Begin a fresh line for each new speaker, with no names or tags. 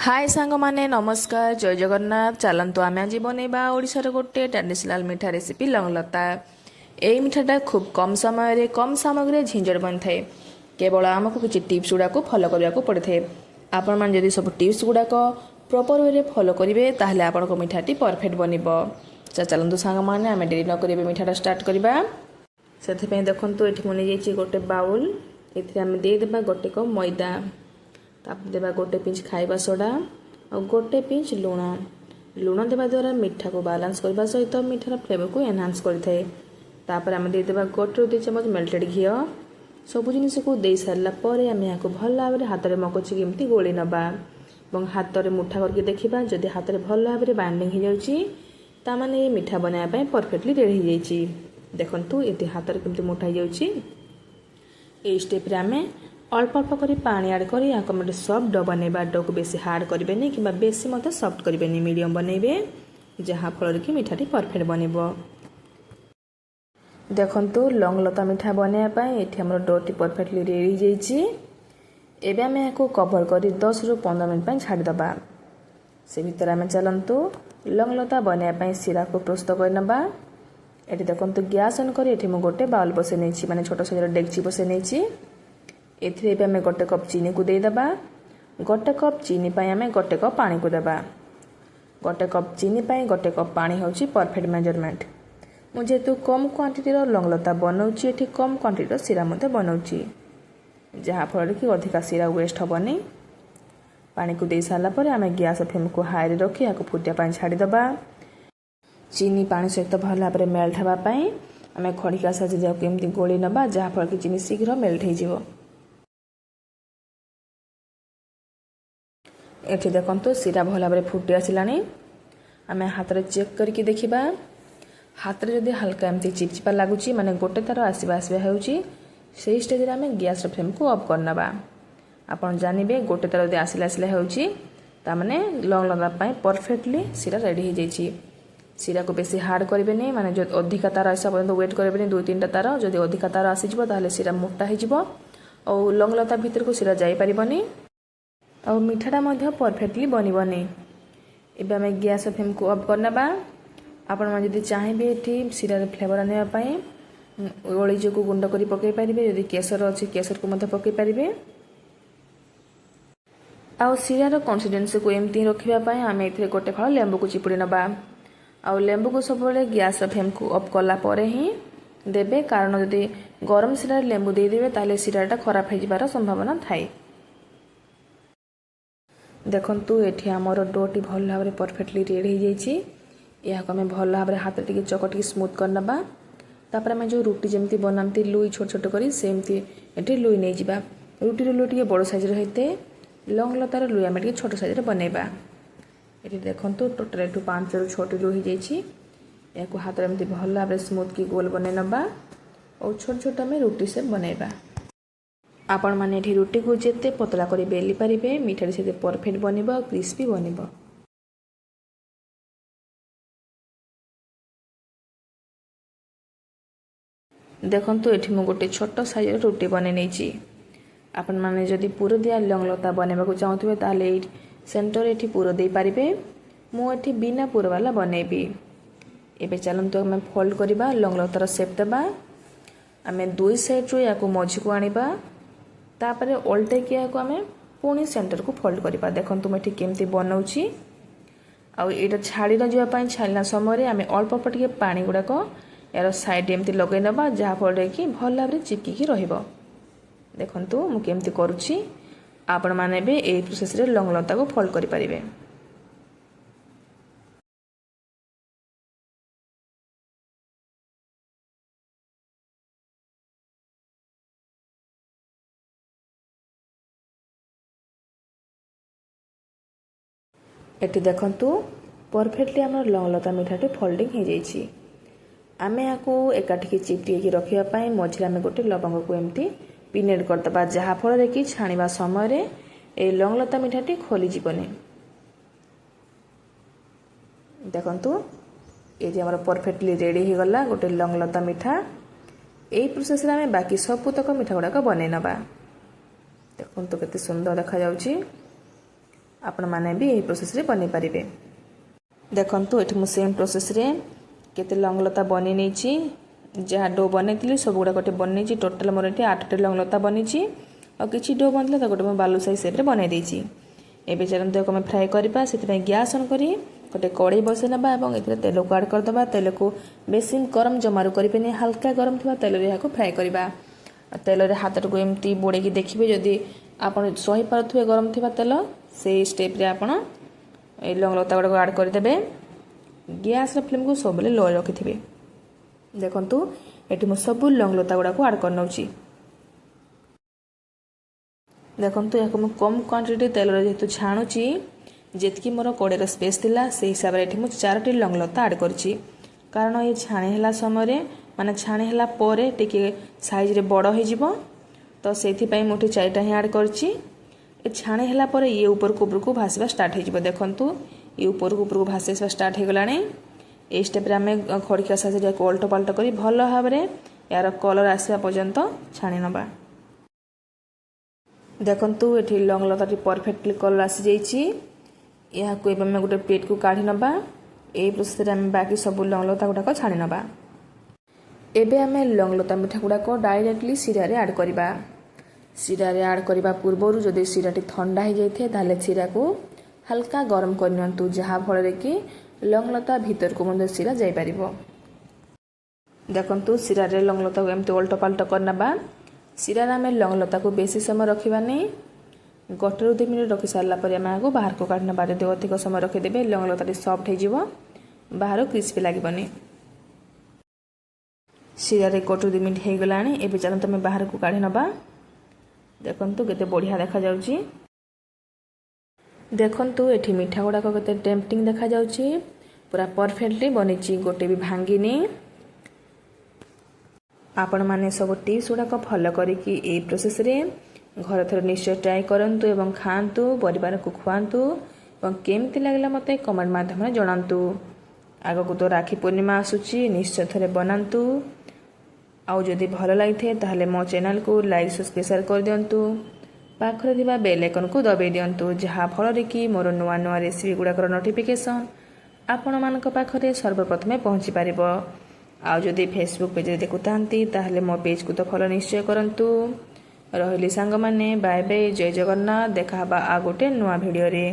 हाय सांग माने नमस्कार जय जगन्नाथ चलतु आम आज बनवा ओडिशार गोटे ट्रेडिशनल मिठा रेसिपी लंग लता। यही मिठाटा खूब कम समय कम सामग्री झिंझट बन थाए। केवल आमको किसी टिप्स गुड़ाक फॉलो करने को पड़े थे। आपण मैंने जदि सब टिप्स गुड़ाक प्रॉपर वे फॉलो करेंगे ताहले आपण को मिठाटी परफेक्ट बनब। चलतु सांग मैंने आम डेरी न करेंगे मिठाटा स्टार्ट करवा। से देखो ये मुझे गोटे बाउल एदेबा गोटे कप मैदा तापर देवा गोटे पिंच खाइबा सोडा और गोटे पिंच लुण। लुण देवा द्वारा मिठा को बालांस करने सहित मिठार फ्लेवर को एनहांस करते। तापर आम देदेबा गोटे 2 चम्मच मेल्टेड घी। सब जिनिस को दे सारा आम यहाँ भल भाव में हाथ में मकची केमती गोली नवा और हाथ में मुठा करके देखा जदि हाथ में भल भाव में बाइंडिंग हो जाने ये मिठा बनाया परफेक्टली रेडी हो। देखु ये हाथ में केमती मुठा हो स्टेप्रे आम अल्प अल्प कर पानी आड कर गोटे सफ्ट डो बनवा। डो को बेसी हार्ड करेंगे कि बेसी मत सफ्ट करेंगे मीडियम बनइबे जहाँफल कि मिठाटी परफेक्ट बनब। देखु लंग लता मिठा बनवाई ये आम डोटी परफेक्टली रेडी हो। आम यहाँ कवर कर 10 ରୁ 15 मिनट छाड़ीदबा। से भितर आम चलतु लंग लता बनवाई सीरा को प्रस्तुत करनबा। ये देखो गैस ऑन कर गोटे बाउल बसई नहीं माने छोट साइजर डेगची बसई नहीं। एथिरे आम गोटे कप चीनी को देदेबा। गोटे कप चीनी आम गोटे कप पानी को देबा। गोटे कप चीनी गोटे कप पानी हूँ परफेक्ट मेजरमेंट। मुझे कम क्वांटिटीर लंग लता बनाऊँगी ये कम क्वांटिटीर सीरा मत बनाऊँगी जहाँफल कि अधिका सीरा वेस्ट हेनी। पानी को दे सारापर आम गैस फ्लेम को हाई रखी या फुटिया छाड़ीदबा। चीनी पानी सहित भल भाव में मेल्ट हाँपाई आम खड़िका साजी केमती गोली नवा जहाँफल कि चीनी शीघ्र मेल्ट हो। ये देखो सीरा भल भाव में फुटी आसला। आम हाथ में चेक करके देखा हाथ में जब हल्का एमती चिपचिपा लगुच माने गोटे तार आसवा हो स्टेज आम गैस फ्लेम को अफ करनवा। आपड़ जानवे गोटे तार जब आसला होने लंग लता परफेक्टली सीरा रेडी हो जाइए। सीरा को बेसी हार्ड करेंगे माने जो अधिका तार आसा पर्यटन वेट करेंगे 2-3टा तार जब अधिका तार आसीज सीरा मोटा हो लंग लता भीतर को सीरा जापरनी और मिठाटा परफेक्टली बनबनी। एवं आम गैस फ्लेम को अफ करनवा। आपण मैंने चाहिए ये सीरा फ्लेवर आने ओलिज को गुंड कर पकई पारे यदि केसर अच्छी केसर को मत पकई पारे। आउ सीरार कंसिस्टेंसी को एमती रखापी आम ए गोटे फल लेंबू को चिपुड़ी नवा। आउ लेंबू को सब गैस फ्लेम को अफ कला ही देवे कारण जदि गरम सीरा लेंबू देदेवे ताले सीराटा खराब हो संभावना थाए। देखु ये आमर डोटी भल भाव में परफेक्टली रेडी हो जाइए। यह आम भल भाव में हाथ टे चकटी स्मूथ करनबा। तापर आम जो रुटी जमी बनाती लुई छोट छोट कर सेमती ये लुई नहीं जावा। रुटी लुई टे बड़ साइज होते लंग लतार लुई आम छोट साइज बनवा। ये देखो टोटाल 5 ରୁ 6टी लुई हो जाइए। हाथ में एमती भल भाव में स्मूथ की गोल बन नवा और छोट छोट आम रुटी से बनवा। आपण मैंने रुटी को जिते पतला कर बेली पारे मिठाटी से परफेक्ट बनब और क्रिस्पी बनब। देखु ये मुझे गोटे छोट साइज रुटी बन नहीं। आपण मैंने जदि पुर दिया लंग लता बनवा चाहूे ताले सेंटर ये पुर दे पारे। मुझे बिना पुर वाला बनैबी। एबे चलतु आम फोल्ड करवा लंग लतार सेप देवा। आम 2 साइड्रु या मझी को आनिबा तापर ओल्टेकी आम पुणी सेंटर को फोल्ड करवा। देखो मुझे केमती बनाऊँगी आउ ये छाड़ी न जावाई छाड़ना समय आम अल्प अल्प टे पानी गुड़ाक यार साइड एमती लगे नवा जहाँफल कि भल भाव में चिपकिकी देखु मुझे करुच्ची। आपण मैंने भी यही प्रोसेस रे लंग लता को फोल्ड कर पारे। ये देखु परफेक्टली आम लंग लता मिठाटी फोल्डिंग हो जाइए। आम यहाँ एकाठी चिपटी रखापी मझे आम गोटे लवंग को एमती पिनेट करदे जहाँफल कि छाणवा समय ये लंग लता मिठाटी खोलीजनी। देखु ये आम परफेक्टली रेडी हो गला गोटे लंग लता मिठा। यही प्रोसेस आम बाकी सबूतक मिठा गुड़ाक बनई नवा। देखु केते सुंदर देखा जाउची। ଆପଣମାନେ ବି ଏହି ପ୍ରୋସେସ୍ରେ ବନେଇ ପାରିବେ। ଦେଖନ୍ତୁ ଏଠି ମୁଁ ସେମ୍ ପ୍ରୋସେସ୍ରେ କେତେ ଲଙ୍ଗଲତା ବନେଇ ନେଇଛି। ଯାହା ଡୋ ବନେଇଥିଲି ସବୁଗୁଡ଼ାକ ଗୋଟେ ବନେଇଛି। ଟୋଟାଲ୍ ମୋର ଏଠି 8ଟି ଲଙ୍ଗଲତା ବନେଇଛି। ଆଉ କିଛି ଡୋ ବନିଥିଲା ତାକୁ ଗୋଟେ ମୁଁ ବାଲୁସାହି ସେପ୍ରେ ବନେଇ ଦେଇଛି। ଏବେ ଚାଲନ୍ତୁ ଆମେ ଫ୍ରାଏ କରିବା। ସେଥିପାଇଁ ଗ୍ୟାସ୍ ଅନ୍ କରି ଗୋଟେ କଡ଼େଇ ବସାଇ ନେବା ଏବଂ ଏଥିରେ ତେଲକୁ ଆଡ଼୍ କରିଦେବା। ତେଲକୁ ବେଶୀ ଗରମ ଜମାରୁ କରିବେନି, ହାଲକା ଗରମ ଥିବା ତେଲରେ ଏହାକୁ ଫ୍ରାଏ କରିବା। ତେଲରେ ହାତଟାକୁ ଏମିତି ବୁଡ଼େଇକି ଦେଖିବେ, ଯଦି ଆପଣ ସହିପାରୁଥିବେ ଗରମ ଥିବା ତେଲ, ସେଇ ଷ୍ଟେପ୍ରେ ଆପଣ এই ଲଙ୍ଗଲତା ଗୁଡ଼ାକ ଆଡ଼୍ କରିଦେବେ। ଗ୍ୟାସ୍ର ଫ୍ଲେମ୍କୁ ସବୁବେଳେ ଲୋ ରଖିଥିବେ। ଦେଖନ୍ତୁ ଏଠି ମୁଁ ସବୁ ଲଙ୍ଗଲତା ଗୁଡ଼ାକୁ ଆଡ଼୍ କରିନେଉଛି। ଦେଖନ୍ତୁ ଏହାକୁ ମୁଁ କମ୍ କ୍ୱାଣ୍ଟିଟି ତେଲରେ ଯେହେତୁ ଛାଣୁଛି, ଯେତିକି ମୋର କଡ଼େଇର ସ୍ପେସ୍ ଥିଲା ସେହି ହିସାବରେ ଏଠି ମୁଁ 4ଟି ଲଙ୍ଗଲତା ଆଡ଼୍ କରିଛି। କାରଣ ଏ ଛାଣି ହେଲା ସମୟରେ ଛାଣି ହେଲା ପରେ ଟିକେ ସାଇଜ୍ରେ ବଡ଼ ହୋଇଯିବ, ତ ସେଇଥିପାଇଁ ମୁଁ ଏଠି 4ଟା ହିଁ ଆଡ଼୍ କରିଛି। ଏ ଛାଣି ହେଲା ପରେ ଇଏ ଉପରକୁ ଭାସିବା ଷ୍ଟାର୍ଟ ହୋଇଯିବ। ଦେଖନ୍ତୁ ଇଏ ଉପରକୁ ଭାସିବା ଷ୍ଟାର୍ଟ ହୋଇଗଲାଣି। এই ଷ୍ଟେପ୍ରେ ଆମେ ଖଡ଼ିକା ସାହାଯ୍ୟରେ ଏହାକୁ ଓଲଟ ପାଲଟ କରି ଭଲ ଭାବରେ ଏହାର କଲର୍ ଆସିବା ପର୍ଯ୍ୟନ୍ତ ଛାଣି ନେବା। ଦେଖନ୍ତୁ ଏଠି ଲଙ୍ଗଲତାଟି ପରଫେକ୍ଟଲି କଲର୍ ଆସିଯାଇଛି। ଏହାକୁ ଏବେ ଆମେ ଗୋଟେ ପ୍ଲେଟ୍କୁ କାଢ଼ି ନେବା। এই ପ୍ରୋସେସ୍ରେ ଆମେ ବାକି ସବୁ ଲଙ୍ଗଲତା ଗୁଡ଼ାକ ଛାଣି ନେବା। ଏବେ ଆମେ ଲଙ୍ଗଲତା ମିଠା ଗୁଡ଼ାକ ଡାଇରେକ୍ଟଲି ଶିରାରେ ଆଡ଼୍ କରିବା। ଶିରାରେ ଆଡ଼୍ କରିବା ପୂର୍ବରୁ ଯଦି ଶିରାଟି ଥଣ୍ଡା ହୋଇଯାଇଥାଏ ତାହେଲେ ଶିରାକୁ ହାଲକା ଗରମ କରିନିଅନ୍ତୁ, ଯାହାଫଳରେ କି ଲଙ୍ଗଲତା ଭିତରକୁ ମଧ୍ୟ ଶିରା ଯାଇପାରିବ। ଦେଖନ୍ତୁ ଶିରାରେ ଲଙ୍ଗଲତାକୁ ଏମିତି ଓଲଟ ପାଲଟ କରିନେବା। ଶିରାରେ ଆମେ ଲଙ୍ଗଲତାକୁ ବେଶୀ ସମୟ ରଖିବାନି। 1ରୁ 2 ମିନିଟ୍ ରଖି ସାରିଲା ପରେ ଆମେ ଏହାକୁ ବାହାରକୁ କାଢ଼ି ନେବା। ଯଦି ଅଧିକ ସମୟ ରଖିଦେବେ ଲଙ୍ଗଲତାଟି ସଫ୍ଟ ହୋଇଯିବ, ବାହାରୁ କ୍ରିସ୍ପି ଲାଗିବନି। ଶିରାରେ 1ରୁ 2 ମିନିଟ୍ ହୋଇଗଲାଣି। ଏବେ ଚାଲନ୍ତୁ ଆମେ ବାହାରକୁ କାଢ଼ି ନେବା। ଦେଖନ୍ତୁ କେତେ ବଢ଼ିଆ ଦେଖାଯାଉଛି। ଦେଖନ୍ତୁ ଏଠି ମିଠା ଗୁଡ଼ାକ କେତେ ଟେମ୍ପଟିଂ ଦେଖାଯାଉଛି। ପୁରା ପରଫେକ୍ଟଲି ବନିଛି, ଗୋଟେ ବି ଭାଙ୍ଗିନି। ଆପଣମାନେ ସବୁ ଟିପ୍ସ ଗୁଡ଼ାକ ଫଲୋ କରିକି ଏହି ପ୍ରୋସେସ୍ରେ ଘରେ ଥରେ ନିଶ୍ଚୟ ଟ୍ରାଏ କରନ୍ତୁ ଏବଂ ଖାଆନ୍ତୁ, ପରିବାରକୁ ଖୁଆନ୍ତୁ ଏବଂ କେମିତି ଲାଗିଲା ମୋତେ କମେଣ୍ଟ ମାଧ୍ୟମରେ ଜଣାନ୍ତୁ। ଆଗକୁ ତ ରାକ୍ଷୀ ପୂର୍ଣ୍ଣିମା ଆସୁଛି, ନିଶ୍ଚୟ ଥରେ ବନାନ୍ତୁ। ଆଉ ଯଦି ଭଲ ଲାଗିଥାଏ ତାହେଲେ ମୋ ଚ୍ୟାନେଲକୁ ଲାଇକ୍ ସବସ୍କ୍ରାଇବ୍ ସେୟାର କରିଦିଅନ୍ତୁ। ପାଖରେ ଥିବା ବେଲ୍ ଆଇକନ୍କୁ ଦବାଇ ଦିଅନ୍ତୁ, ଯାହାଫଳରେ କି ମୋର ନୂଆ ନୂଆ ରେସିପି ଗୁଡ଼ାକର ନୋଟିଫିକେସନ୍ ଆପଣମାନଙ୍କ ପାଖରେ ସର୍ବପ୍ରଥମେ ପହଞ୍ଚିପାରିବ। ଆଉ ଯଦି ଫେସବୁକ୍ ପେଜ୍ରେ ଦେଖୁଥାନ୍ତି ତାହେଲେ ମୋ ପେଜ୍କୁ ତ ଫଲୋ ନିଶ୍ଚୟ କରନ୍ତୁ। ରହିଲି ସାଙ୍ଗମାନେ, ବାଏ ବାଏ, ଜୟ ଜଗନ୍ନାଥ। ଦେଖା ହେବା ଆଉ ଗୋଟେ ନୂଆ ଭିଡ଼ିଓରେ।